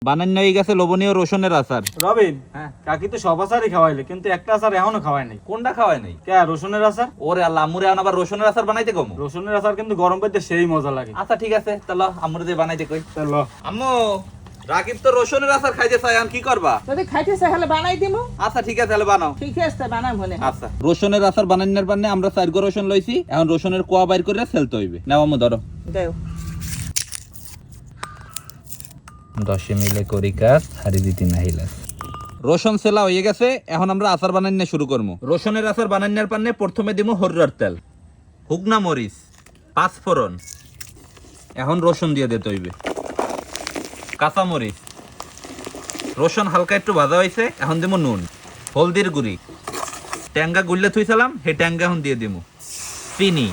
বানান্য হয়ে গেছে লোভনীয় রসুনের আচার। রবিন, কাকি তো সব আচারই খাওয়াইলে, কিন্তু একটা আচার এখনো খাওয়াই নাই। কোনটা খাওয়াই নাই? কে? রসুনের আচার। ওরে আল্লাহ, আম্মুরে এখন আবার রসুনের আচার বানাইতে কম? রসুনের আচার কিন্তু গরম পাইতে সেই মজা লাগে। আচ্ছা ঠিক আছে, তাহলে আম্মুরে দিয়ে বানাইতে কই। চলো। আম্মু, রাকিব তো রসুনের আচার খাইতে চাই, এখন কি করবা? যদি খাইতে চাই তাহলে বানাই দিমু। আচ্ছা ঠিক আছে, তাহলে বানাও। ঠিক আছে, বানাই মনে। আচ্ছা, রসুনের আচার বানানোর পারনে আমরা 4 গো রসুন লইছি, এখন রসুনের কোয়া বাইর করে ফেলতে হইবে। নাও আম্মু ধরো। দেও 10 মিলে করি কাজ, হারি দিতি না হিলাস। রসুন সেলা হয়ে গেছে, এখন আমরা আচার বানানো শুরু করবো। রসুনের আচার বানানোর পারনে প্রথমে দিব হরুর তেল, হুগনা মরিচ, 5 ফোড়ন। এখন রসুন দিয়ে দিতে হইবে, কাঁচা মরিচ। রসুন হালকা একটু ভাজা হয়েছে, এখন দিব নুন, হলদির গুঁড়ি, ট্যাঙ্গা গুললে থুইছিলাম সেই ট্যাঙ্গা এখন দিয়ে দিব, চিনি,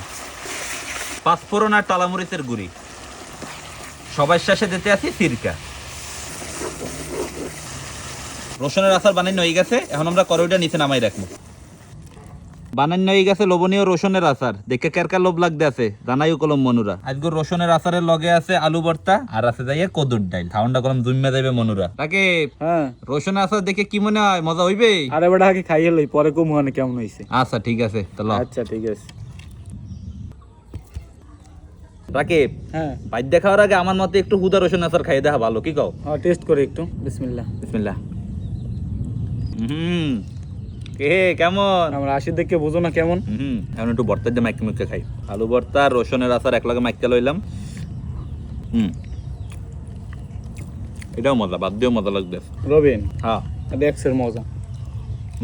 5 ফোড়ন আর টালা মরিচের গুঁড়ি। সবার শেষে দিতে আছি সিরকা। রসুনের আচার বানানো হয়ে গেছে, এখন আমরা কড়াইটা নিচে নামাই রাখবো। বানানো হয়ে গেছে লোভনীয় রসুনের আচার। দেখে কার লোভ লাগতে আছে জানাই কলম মনুরা। আজকে রসুনের আচারের লগে আছে আলু ভর্তা আর আছে যাইয়ে কদুর ডাল। ঠান্ডা কলম জুম্মা যাইবে মনুরা। তাকে রসুনের আচার দেখে কি মনে হয়, মজা হইবে? আরে বেটা, আগে খাইয়ে লই, পরে কম মানে কেমন হইছে। আচ্ছা ঠিক আছে, তাহলে আচ্ছা ঠিক আছে। রাকিব, বাইদ্যা খাওয়ার আগে আমার মতে একটু হুদা রসুন আচার খাইয়ে দেখা ভালো, কি কও? টেস্ট করে একটু। বিসমিল্লাহ। বিসমিল্লাহ। কে কেমন? আমরা আসি দেখে বুঝো না কেমন। এখন একটু ভর্তা দিয়ে মাইকে মুখে খাই। আলু ভর্তা আর রসুনের আচার একলগে মাইকে লইলাম। এটাও মজা, বাদ দিয়েও মজা লাগবে। রবিন, হ্যাঁ, দেখছের মজা,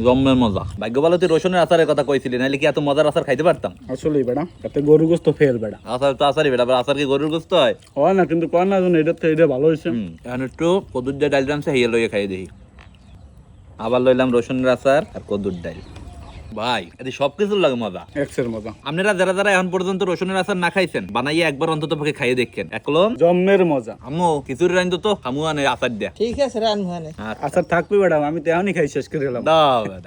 জম্মের মজা। ভাগ্য ভালো তুই রসুনের আচারের কথা কইছিলি, নাহলে কি এত মজার আচার খাইতে পারতাম? আসলেই বেটা, তাতে গরু গোস্ত ফেল বেটা। আচার তো আচারই বেটা, আবার আচার কি গরুর গোস্ত হয়? হয় না, কিন্তু কয় না এটার থেকে এটা ভালো হয়েছে। এখন একটু কদুর দিয়ে ডাল রানছে, হিয়ে লইয়ে খাই দেখি। আবার লইলাম রসুনের আচার আর কদুর ডাল। ভাই, এটি সবকিছুর লাগে মজা, এক্সের মজা। আপনারা যারা যারা এখন পর্যন্ত রসুনের আচার না খাইছেন, বানাইয়ে একবার অন্তত পক্ষে খাইয়ে দেখেন, একলম জম্মের মজা। আম্মু খিচুড়ি রাইন তো খামু আনে আচার দিয়া। ঠিক আছে, রান মানে। আচ্ছা থাকবি বেটা, আমি তো এখনই খাই শেষ করে গেলাম। দাও বেটা।